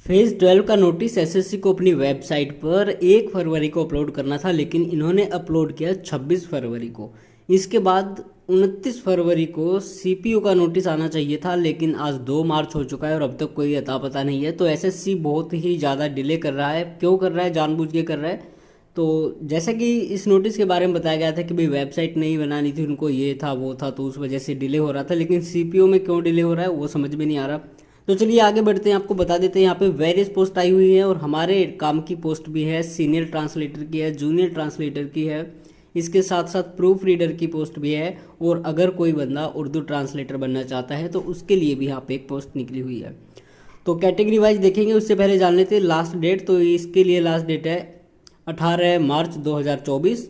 Phase 12 का notice SSC को अपनी वेबसाइट पर 1 फरवरी को अपलोड करना था, लेकिन इन्होंने अपलोड किया 26 फरवरी को। इसके बाद 29 फरवरी को सीपीयू का नोटिस आना चाहिए था, लेकिन आज 2 मार्च हो चुका है और अब तक कोई अता पता नहीं है। तो एसएससी बहुत ही ज़्यादा डिले कर रहा है। क्यों कर रहा है? जानबूझ के कर रहा है। तो जैसा कि इस नोटिस के बारे में बताया गया था कि भाई वेबसाइट नहीं बनानी थी उनको, ये था वो था, तो उस वजह से डिले हो रहा था। लेकिन सीपीयू में क्यों डिले हो रहा है वो समझ में नहीं आ रहा। तो चलिए आगे बढ़ते हैं, आपको बता देते हैं। यहाँ पे वेरियस पोस्ट आई हुई है और हमारे काम की पोस्ट भी है, सीनियर ट्रांसलेटर की है, जूनियर ट्रांसलेटर की है, इसके साथ साथ प्रूफ रीडर की पोस्ट भी है। और अगर कोई बंदा उर्दू ट्रांसलेटर बनना चाहता है तो उसके लिए भी यहाँ पे एक पोस्ट निकली हुई है। तो कैटेगरी वाइज देखेंगे, उससे पहले जान लेते हैं लास्ट डेट। तो इसके लिए लास्ट डेट है 18 मार्च 2024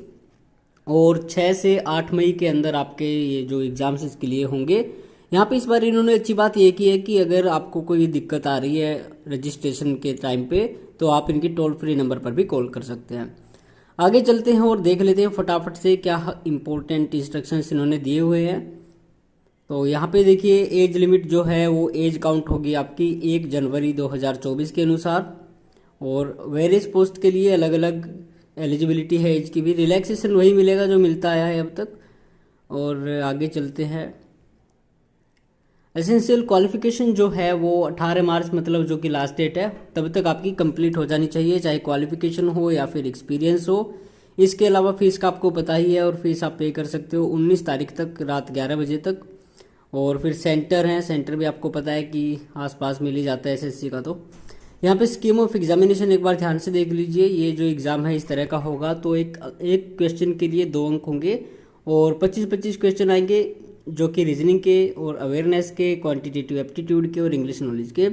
और 6 से 8 मई के अंदर आपके ये जो एग्ज़ाम्स इसके लिए होंगे। यहाँ पे इस बार इन्होंने अच्छी बात ये की है कि अगर आपको कोई दिक्कत आ रही है रजिस्ट्रेशन के टाइम पे तो आप इनकी टोल फ्री नंबर पर भी कॉल कर सकते हैं। आगे चलते हैं और देख लेते हैं फटाफट से क्या इंपॉर्टेंट इंस्ट्रक्शंस इन्होंने दिए हुए हैं। तो यहाँ पे देखिए एज लिमिट जो है वो एज काउंट होगी आपकी 1 जनवरी 2024 के अनुसार। और वेरियस पोस्ट के लिए अलग अलग एलिजिबिलिटी है एज की भी। रिलैक्सेशन वही मिलेगा जो मिलता आया है अब तक। और आगे चलते हैं। एसेंशियल क्वालिफिकेशन जो है वो 18 मार्च मतलब जो कि लास्ट डेट है तब तक आपकी कंप्लीट हो जानी चाहिए, चाहे क्वालिफिकेशन हो या फिर एक्सपीरियंस हो। इसके अलावा फीस का आपको पता ही है और फीस आप पे कर सकते हो 19 तारीख तक रात 11 बजे तक। और फिर सेंटर है, सेंटर भी आपको पता है कि आसपास मिल ही जाता है एसएससी का। तो यहाँ पे स्कीम ऑफ एग्जामिनेशन एक बार ध्यान से देख लीजिए। ये जो एग्ज़ाम है इस तरह का होगा। तो एक क्वेश्चन के लिए 2 अंक होंगे और 25-25 क्वेश्चन आएंगे जो कि रीजनिंग के और अवेयरनेस के, क्वांटिटेटिव एप्टीट्यूड के और इंग्लिश नॉलेज के।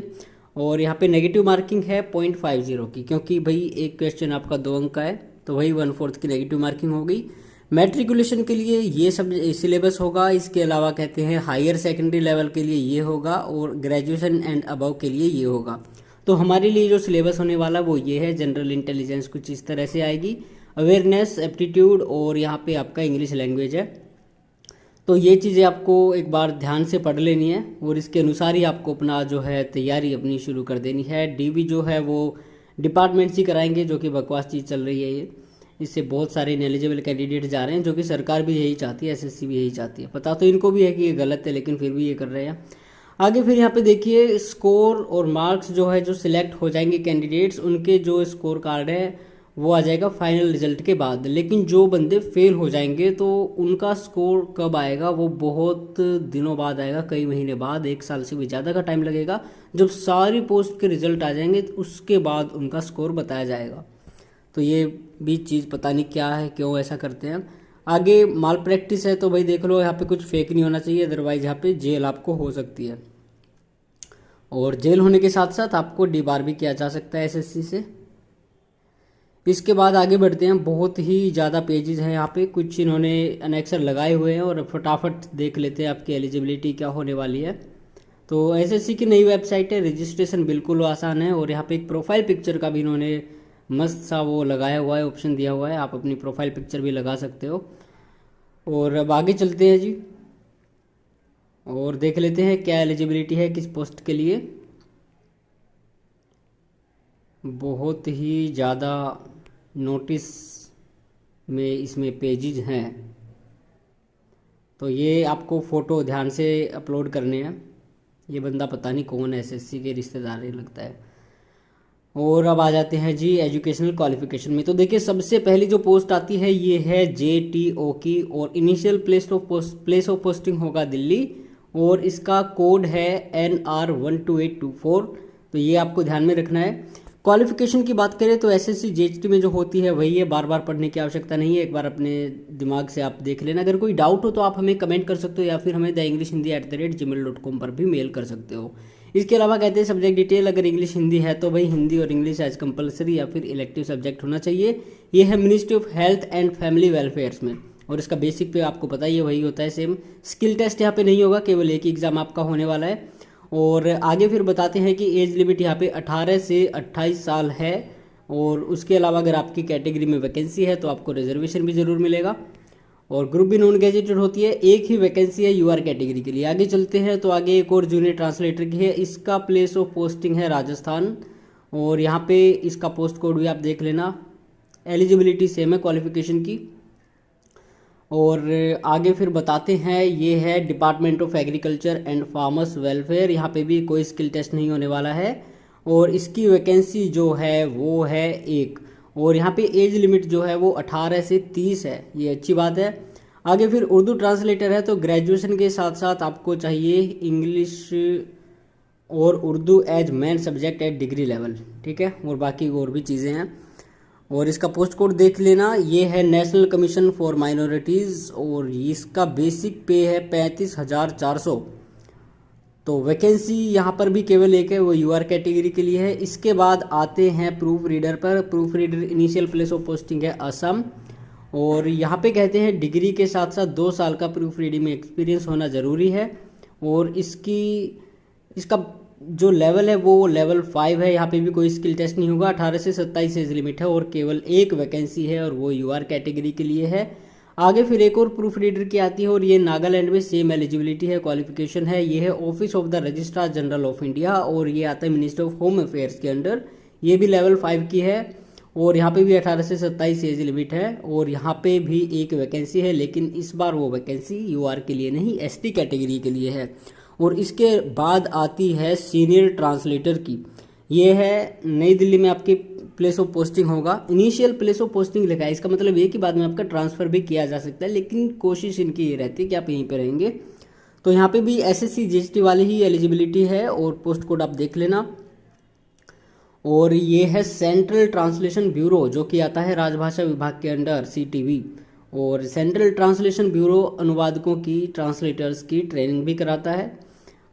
और यहाँ पे नेगेटिव मार्किंग है 0.50 की, क्योंकि भाई एक क्वेश्चन आपका 2 अंक का है तो वही 1/4 की नेगेटिव मार्किंग होगी। मैट्रिकुलेशन के लिए ये सब सिलेबस होगा। इसके अलावा कहते हैं हायर सेकेंडरी लेवल के लिए ये होगा और ग्रेजुएशन एंड अबव के लिए ये होगा। तो हमारे लिए जो सिलेबस होने वाला वो ये है। जनरल इंटेलिजेंस कुछ इस तरह से आएगी, अवेयरनेस, एप्टीट्यूड और यहाँ पे आपका इंग्लिश लैंग्वेज है। तो ये चीज़ें आपको एक बार ध्यान से पढ़ लेनी है और इसके अनुसार ही आपको अपना जो है तैयारी अपनी शुरू कर देनी है। डीबी जो है वो डिपार्टमेंट्स ही कराएंगे, जो कि बकवास चीज़ चल रही है ये। इससे बहुत सारे इनएलिजिबल कैंडिडेट जा रहे हैं, जो कि सरकार भी यही चाहती है, एसएससी भी यही चाहती है। पता तो इनको भी है कि ये गलत है, लेकिन फिर भी ये कर रहे हैं। आगे फिर यहाँ पे देखिए स्कोर और मार्क्स जो है, जो सिलेक्ट हो जाएंगे कैंडिडेट्स, उनके जो स्कोर कार्ड है वो आ जाएगा फाइनल रिजल्ट के बाद। लेकिन जो बंदे फेल हो जाएंगे तो उनका स्कोर कब आएगा? वो बहुत दिनों बाद आएगा, कई महीने बाद, 1 साल से भी ज़्यादा का टाइम लगेगा। जब सारी पोस्ट के रिजल्ट आ जाएंगे तो उसके बाद उनका स्कोर बताया जाएगा। तो ये भी चीज़ पता नहीं क्या है, क्यों ऐसा करते हैं। आगे माल प्रैक्टिस है तो भाई देख लो, यहाँ पे कुछ फेक नहीं होना चाहिए, अदरवाइज यहाँ पे जेल आपको हो सकती है। और जेल होने के साथ साथ आपको डीबार भी किया जा सकता है एसएससी से। इसके बाद आगे बढ़ते हैं। बहुत ही ज़्यादा पेजेस हैं यहाँ पे, कुछ इन्होंने अनेक्सर लगाए हुए हैं और फटाफट देख लेते हैं आपकी एलिजिबिलिटी क्या होने वाली है। तो एसएससी की नई वेबसाइट है, रजिस्ट्रेशन बिल्कुल आसान है। और यहाँ पे एक प्रोफाइल पिक्चर का भी इन्होंने मस्त सा वो लगाया हुआ है, ऑप्शन दिया हुआ है, आप अपनी प्रोफाइल पिक्चर भी लगा सकते हो। और अब आगे चलते हैं जी और देख लेते हैं क्या एलिजिबिलिटी है किस पोस्ट के लिए। बहुत ही ज़्यादा नोटिस में इसमें पेजेस हैं, तो ये आपको फ़ोटो ध्यान से अपलोड करने हैं। ये बंदा पता नहीं कौन है, एसएससी के रिश्तेदार ही लगता है। और अब आ जाते हैं जी एजुकेशनल क्वालिफिकेशन में। तो देखिए सबसे पहली जो पोस्ट आती है ये है जेटीओ की और इनिशियल प्लेस ऑफ पोस्टिंग होगा दिल्ली और इसका कोड है NR12824। तो ये आपको ध्यान में रखना है। क्वालिफिकेशन की बात करें तो एसएससी जेएचटी में जो होती है वही है, बार बार पढ़ने की आवश्यकता नहीं है, एक बार अपने दिमाग से आप देख लेना। अगर कोई डाउट हो तो आप हमें कमेंट कर सकते हो या फिर हमें theenglishhindi@gmail.com पर भी मेल कर सकते हो। इसके अलावा कहते हैं सब्जेक्ट डिटेल, अगर इंग्लिश हिंदी है तो भाई हिंदी और इंग्लिश एज कंपलसरी या फिर इलेक्टिव सब्जेक्ट होना चाहिए। ये है ministry of health and family welfares में और इसका बेसिक पे आपको पता ही है वही होता है सेम। स्किल टेस्ट यहाँ पे नहीं होगा, केवल एक ही एग्जाम आपका होने वाला है। और आगे फिर बताते हैं कि एज लिमिट यहाँ पे 18 से 28 साल है। और उसके अलावा अगर आपकी कैटेगरी में वैकेंसी है तो आपको रिजर्वेशन भी ज़रूर मिलेगा। और ग्रुप भी नॉन गैजेटेड होती है, एक ही वैकेंसी है यूआर कैटेगरी के लिए। आगे चलते हैं तो आगे एक और जूनियर ट्रांसलेटर की है, इसका प्लेस ऑफ पोस्टिंग है राजस्थान और यहाँ पे इसका पोस्ट कोड भी आप देख लेना। एलिजिबिलिटी सेम है क्वालिफिकेशन की। और आगे फिर बताते हैं, ये है department of agriculture and farmers welfare. यहाँ पे भी कोई स्किल टेस्ट नहीं होने वाला है और इसकी वैकेंसी जो है वो है 1। और यहाँ पे एज लिमिट जो है वो 18 से 30 है, ये अच्छी बात है। आगे फिर उर्दू ट्रांसलेटर है, तो ग्रेजुएशन के साथ साथ आपको चाहिए इंग्लिश और Urdu as main subject at degree level, ठीक है। और बाकी और भी चीज़ें हैं। और इसका पोस्ट कोड देख लेना, ये है नेशनल कमीशन फॉर माइनॉरिटीज़ और इसका बेसिक पे है 35,400। तो वैकेंसी यहाँ पर भी केवल एक है, वो यूआर कैटेगरी के लिए है। इसके बाद आते हैं प्रूफ रीडर पर। Proof reader initial place of posting है असम। और यहाँ पे कहते हैं डिग्री के साथ साथ 2 साल का प्रूफ रीडिंग में एक्सपीरियंस होना ज़रूरी है। और इसका जो लेवल है वो लेवल 5 है। यहाँ पे भी कोई स्किल टेस्ट नहीं होगा। 18 से 27 एज लिमिट है और केवल एक वैकेंसी है और वो यूआर कैटेगरी के लिए है। आगे फिर एक और प्रूफ रीडर की आती है और ये नागालैंड में सेम एलिजिबिलिटी है, क्वालिफिकेशन है। ये है office of the registrar general of India और ये आता है मिनिस्ट्री ऑफ होम अफेयर्स के अंडर। ये भी लेवल 5 की है और यहाँ पे भी 18 से 27 एज लिमिट है। और यहाँ पे भी एक वैकेंसी है, लेकिन इस बार वो वैकेंसी यूआर के लिए नहीं, एसटी कैटेगरी के लिए है। और इसके बाद आती है सीनियर ट्रांसलेटर की। ये है नई दिल्ली में आपकी प्लेस ऑफ पोस्टिंग होगा। इनिशियल प्लेस ऑफ पोस्टिंग लिखा है, इसका मतलब ये कि बाद में आपका ट्रांसफ़र भी किया जा सकता है, लेकिन कोशिश इनकी ये रहती है कि आप यहीं पे रहेंगे। तो यहाँ पे भी एसएससी जीएसटी वाली ही एलिजिबिलिटी है और पोस्ट कोड आप देख लेना। और ये है सेंट्रल ट्रांसलेशन ब्यूरो, जो कि आता है राजभाषा विभाग के अंडर, CTV। और सेंट्रल ट्रांसलेशन ब्यूरो अनुवादकों की, ट्रांसलेटर्स की ट्रेनिंग भी कराता है।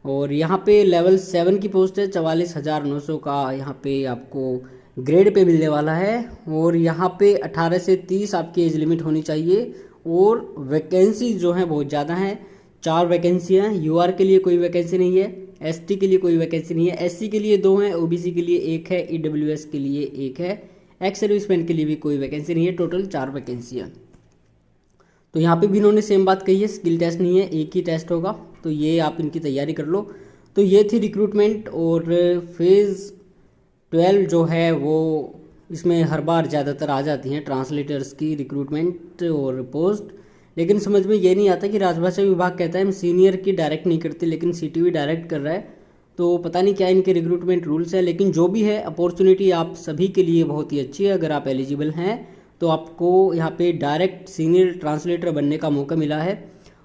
और यहाँ पे लेवल 7 की पोस्ट है, 44,900 का यहाँ पे आपको ग्रेड पे मिलने वाला है। और यहाँ पे 18 से 30 आपकी एज लिमिट होनी चाहिए। और वैकेंसी जो है बहुत ज़्यादा हैं, 4 वैकेंसियाँ। यूआर के लिए कोई वैकेंसी नहीं है, एसटी के लिए कोई वैकेंसी नहीं है, एससी के लिए 2 हैं, ओबीसी के लिए 1 है, ईडब्ल्यूएस के लिए 1 है, एक्स सर्विसमैन के लिए भी कोई वैकेंसी नहीं है। टोटल 4 वैकेंसियाँ। तो यहाँ पे भी इन्होंने सेम बात कही है, स्किल टेस्ट नहीं है, एक ही टेस्ट होगा। तो ये आप इनकी तैयारी कर लो। तो ये थी रिक्रूटमेंट। और फेज़ 12 जो है वो इसमें हर बार ज़्यादातर आ जाती हैं ट्रांसलेटर्स की रिक्रूटमेंट और पोस्ट। लेकिन समझ में ये नहीं आता कि राजभाषा विभाग कहता है हम सीनियर की डायरेक्ट नहीं करते, लेकिन CTV डायरेक्ट कर रहा है। तो पता नहीं क्या इनके रिक्रूटमेंट रूल्स है, लेकिन जो भी है अपॉर्चुनिटी आप सभी के लिए बहुत ही अच्छी है। अगर आप एलिजिबल हैं तो आपको यहाँ पे डायरेक्ट सीनियर ट्रांसलेटर बनने का मौका मिला है।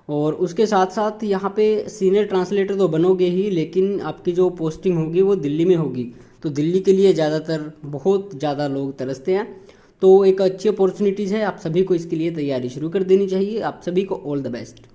और उसके साथ साथ यहाँ पे सीनियर ट्रांसलेटर तो बनोगे ही, लेकिन आपकी जो पोस्टिंग होगी वो दिल्ली में होगी। तो दिल्ली के लिए ज़्यादातर बहुत ज़्यादा लोग तरसते हैं। तो एक अच्छी अपॉर्चुनिटीज़ है, आप सभी को इसके लिए तैयारी शुरू कर देनी चाहिए। आप सभी को ऑल द बेस्ट।